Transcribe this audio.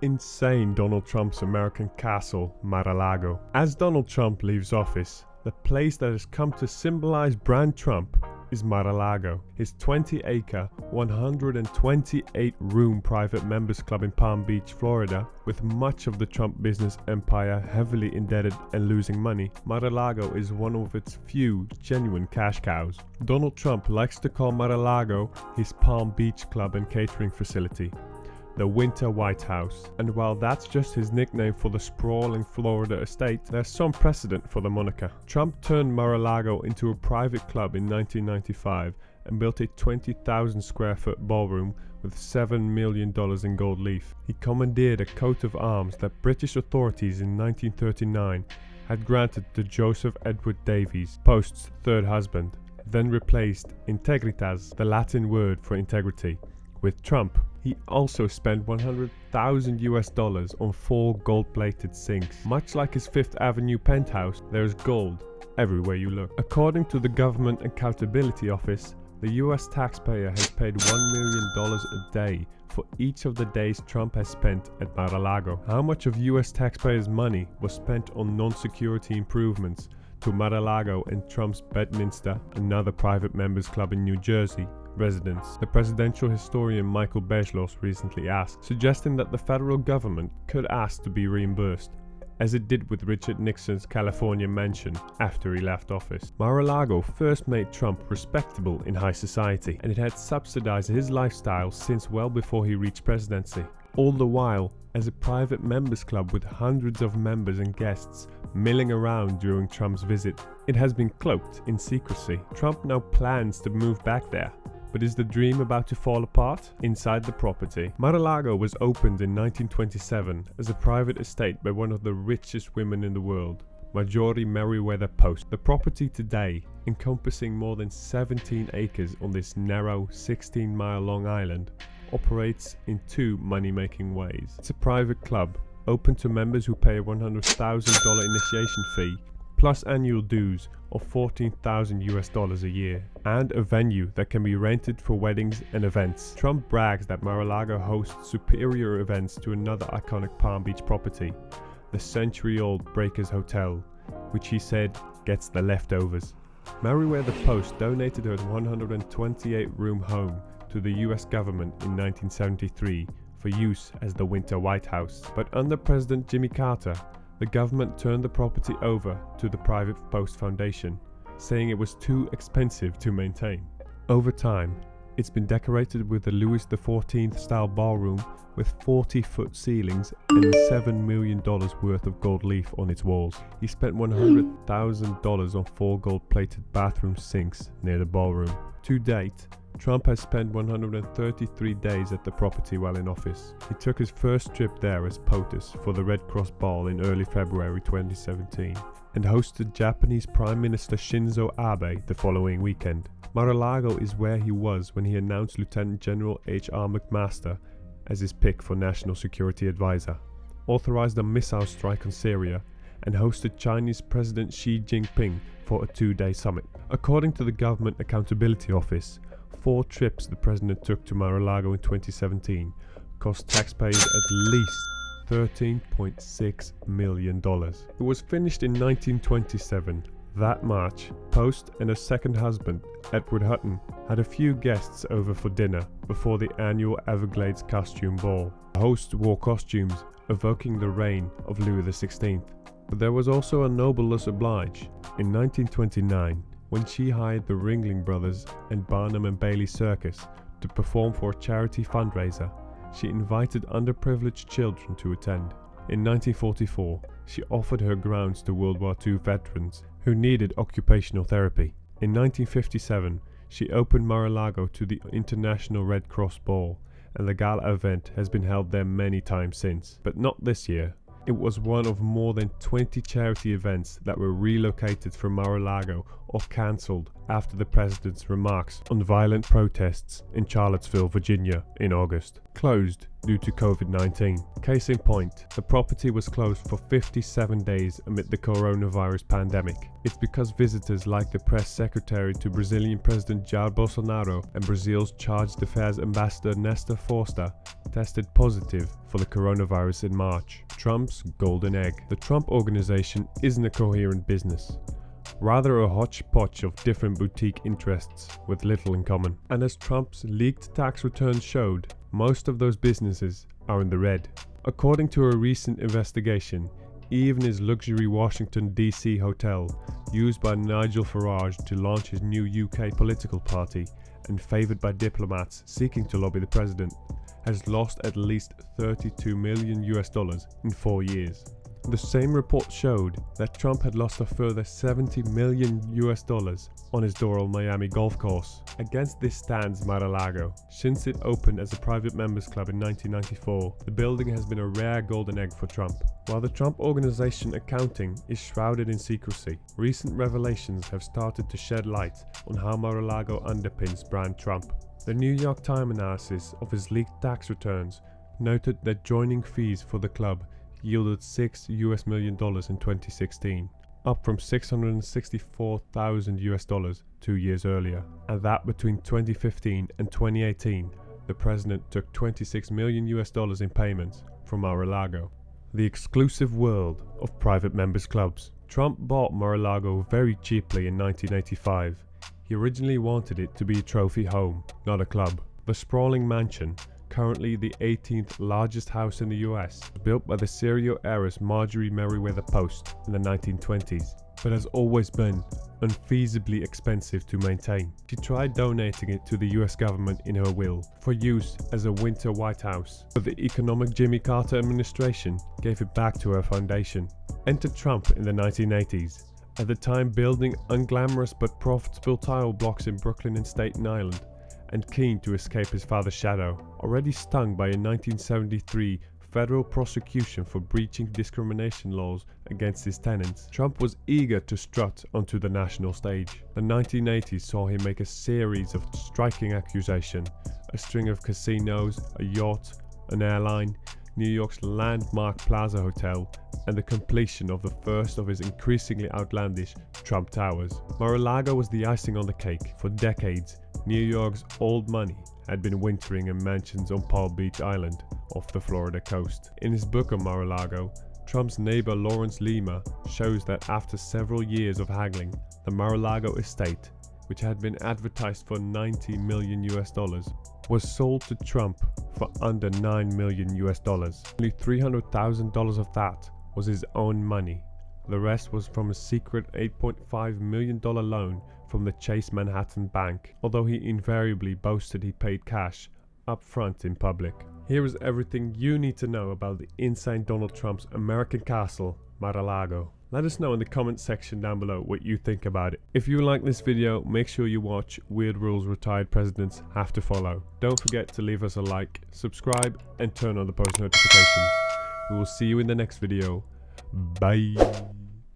Insane Donald Trump's American castle, Mar-a-Lago. As Donald Trump leaves office, the place that has come to symbolize brand Trump is Mar-a-Lago, his 20-acre, 128-room private members club in Palm Beach, Florida. With much of the Trump business empire heavily indebted and losing money, Mar-a-Lago is one of its few genuine cash cows. Donald Trump likes to call Mar-a-Lago his Palm Beach club and catering facility, the Winter White House, and while that's just his nickname for the sprawling Florida estate, there's some precedent for the moniker. Trump turned Mar-a-Lago into a private club in 1995 and built a 20,000 square foot ballroom with $7 million in gold leaf. He commandeered a coat of arms that British authorities in 1939 had granted to Joseph Edward Davies, Post's third husband, then replaced Integritas, the Latin word for integrity, with Trump. He also spent $100,000 on 4 gold-plated sinks. Much like his Fifth Avenue penthouse, there's gold everywhere you look. According to the Government Accountability Office, the US taxpayer has paid $1 million a day for each of the days Trump has spent at Mar-a-Lago. How much of US taxpayers' money was spent on non-security improvements to Mar-a-Lago and Trump's Bedminster, another private members club in New Jersey, residents? The presidential historian Michael Beschloss recently asked, suggesting that the federal government could ask to be reimbursed, as it did with Richard Nixon's California mansion after he left office. Mar-a-Lago first made Trump respectable in high society, and it had subsidized his lifestyle since well before he reached presidency. All the while, as a private members club with hundreds of members and guests milling around during Trump's visit, it has been cloaked in secrecy. Trump now plans to move back there. But is the dream about to fall apart? Inside the property. Mar-a-Lago was opened in 1927 as a private estate by one of the richest women in the world, Marjorie Merriweather Post. The property today, encompassing more than 17 acres on this narrow 16-mile long island, operates in 2 money-making ways. It's a private club, open to members who pay a $100,000 initiation fee, plus annual dues of $14,000 a year, and a venue that can be rented for weddings and events. Trump brags that Mar-a-Lago hosts superior events to another iconic Palm Beach property, the century-old Breakers Hotel, which he said gets the leftovers. Merriweather Post donated her 128-room home to the US government in 1973 for use as the Winter White House, but under President Jimmy Carter, the government turned the property over to the Private Post Foundation, saying it was too expensive to maintain. Over time, it's been decorated with a Louis XIV style ballroom with 40-foot ceilings and $7 million worth of gold leaf on its walls. He spent $100,000 on 4 gold-plated bathroom sinks near the ballroom. To date, Trump has spent 133 days at the property while in office. He took his first trip there as POTUS for the Red Cross Ball in early February 2017 and hosted Japanese Prime Minister Shinzo Abe the following weekend. Mar-a-Lago is where he was when he announced Lieutenant General H.R. McMaster as his pick for National Security Advisor, authorized a missile strike on Syria, and hosted Chinese President Xi Jinping for a 2-day summit. According to the Government Accountability Office, 4 trips the president took to Mar-a-Lago in 2017 cost taxpayers at least $13.6 million. It was finished in 1927. That March, Post and her second husband, Edward Hutton, had a few guests over for dinner before the annual Everglades costume ball. The hosts wore costumes evoking the reign of Louis XVI. But there was also a nobleness oblige. In 1929, when she hired the Ringling Brothers and Barnum and Bailey Circus to perform for a charity fundraiser, she invited underprivileged children to attend. In 1944, she offered her grounds to World War II veterans who needed occupational therapy. In 1957, she opened Mar-a-Lago to the International Red Cross Ball, and the gala event has been held there many times since, but not this year. It was one of more than 20 charity events that were relocated from Mar-a-Lago or cancelled after the president's remarks on violent protests in Charlottesville, Virginia in August. Closed due to COVID-19. Case in point, the property was closed for 57 days amid the coronavirus pandemic. It's because visitors like the press secretary to Brazilian President Jair Bolsonaro and Brazil's Chargé d'Affaires ambassador Nestor Forster tested positive for the coronavirus in March. Trump's golden egg. The Trump organization isn't a coherent business, rather a hodgepodge of different boutique interests with little in common. And as Trump's leaked tax returns showed, most of those businesses are in the red. According to a recent investigation, even his luxury Washington DC hotel, used by Nigel Farage to launch his new UK political party and favoured by diplomats seeking to lobby the president, has lost at least $32 million in 4 years. The same report showed that Trump had lost a further $70 million on his Doral Miami golf course. Against this stands Mar-a-Lago. Since it opened as a private members club in 1994, the building has been a rare golden egg for Trump. While the Trump Organization accounting is shrouded in secrecy, recent revelations have started to shed light on how Mar-a-Lago underpins brand Trump. The New York Times analysis of his leaked tax returns noted that joining fees for the club yielded $6 million in 2016, up from $664,000 2 years earlier, and that between 2015 and 2018, the president took $26 million in payments from Mar-a-Lago. The exclusive world of private members clubs. Trump bought Mar-a-Lago very cheaply in 1985. He originally wanted it to be a trophy home, not a club. The sprawling mansion, currently the 18th largest house in the US, was built by the serial heiress Marjorie Merriweather Post in the 1920s, but has always been unfeasibly expensive to maintain. She tried donating it to the US government in her will for use as a winter White House, but the economic Jimmy Carter administration gave it back to her foundation. Enter Trump in the 1980s. At the time building unglamorous but profitable tile blocks in Brooklyn and Staten Island, and keen to escape his father's shadow. Already stung by a 1973 federal prosecution for breaching discrimination laws against his tenants, Trump was eager to strut onto the national stage. The 1980s saw him make a series of striking accusations: a string of casinos, a yacht, an airline, New York's landmark Plaza Hotel, and the completion of the first of his increasingly outlandish Trump Towers. Mar-a-Lago was the icing on the cake. For decades, New York's old money had been wintering in mansions on Palm Beach Island off the Florida coast. In his book on Mar-a-Lago, Trump's neighbor Lawrence Lima shows that after several years of haggling, the Mar-a-Lago estate, which had been advertised for $90 million, was sold to Trump for under $9 million. Only $300,000 of that was his own money. The rest was from a secret $8.5 million loan from the Chase Manhattan Bank, although he invariably boasted he paid cash up front in public. Here is everything you need to know about the insane Donald Trump's American castle, Mar-a-Lago. Let us know in the comment section down below what you think about it. If you like this video, make sure you watch Weird Rules Retired Presidents Have to Follow. Don't forget to leave us a like, subscribe, and turn on the post notifications. We will see you in the next video. Bye.